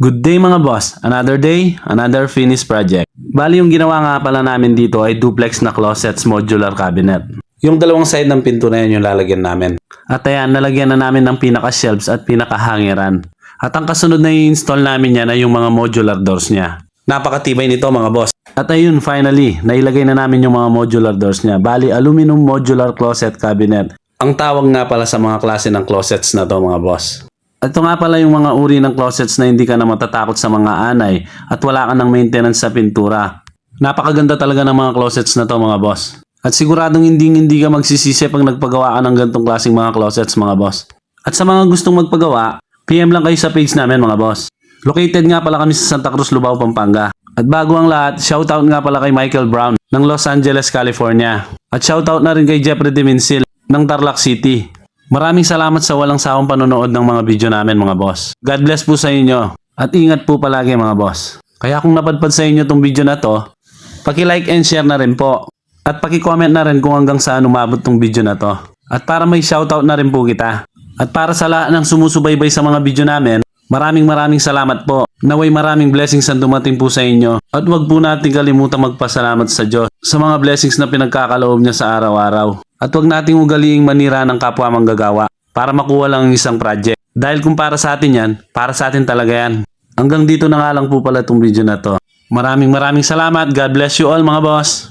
Good day mga boss, another day, another finished project. Bali yung ginawa nga pala namin dito ay duplex na closets modular cabinet. Yung dalawang side ng pinto na yun yung lalagyan namin. At ayan, nalagyan na namin ng pinaka-shelves at pinaka-hangeran. At ang kasunod na i-install namin yan ay yung mga modular doors niya. Napakatibay nito mga boss. At ayun, finally, nailagay na namin yung mga modular doors niya. Bali, aluminum modular closet cabinet. Ang tawag nga pala sa mga klase ng closets na to mga boss. Ito nga pala yung mga uri ng closets na hindi ka na matatakot sa mga anay at wala ka ng maintenance sa pintura. Napakaganda talaga ng mga closets na to mga boss. At siguradong hindi ka magsisisi pag nagpagawa ka ng ganitong klaseng mga closets mga boss. At sa mga gustong magpagawa, PM lang kayo sa page namin mga boss. Located nga pala kami sa Santa Cruz, Lubao, Pampanga. At bago ang lahat, shoutout nga pala kay Michael Brown ng Los Angeles, California. At shoutout na rin kay Jeffrey Dimensil ng Tarlac City. Maraming salamat sa walang sawang panonood ng mga video namin mga boss. God bless po sa inyo at ingat po palagi mga boss. Kaya kung napadpad sa inyo tong video na to, paki-like and share na rin po. At paki-comment na rin kung hanggang saan umabot tong video na to. At para may shoutout na rin po kita. At para sa lahat ng sumusubaybay sa mga video namin, maraming salamat po. Naway maraming blessings ang dumating po sa inyo. At wag po natin kalimutan magpasalamat sa Diyos sa mga blessings na pinagkakaloob niya sa araw-araw. At wag nating ugaliing manira ng kapwa manggagawa para makuha lang ang isang project. Dahil kung para sa atin yan, para sa atin talaga yan. Hanggang dito na nga lang po pala itong video na to. Maraming salamat. God bless you all mga boss.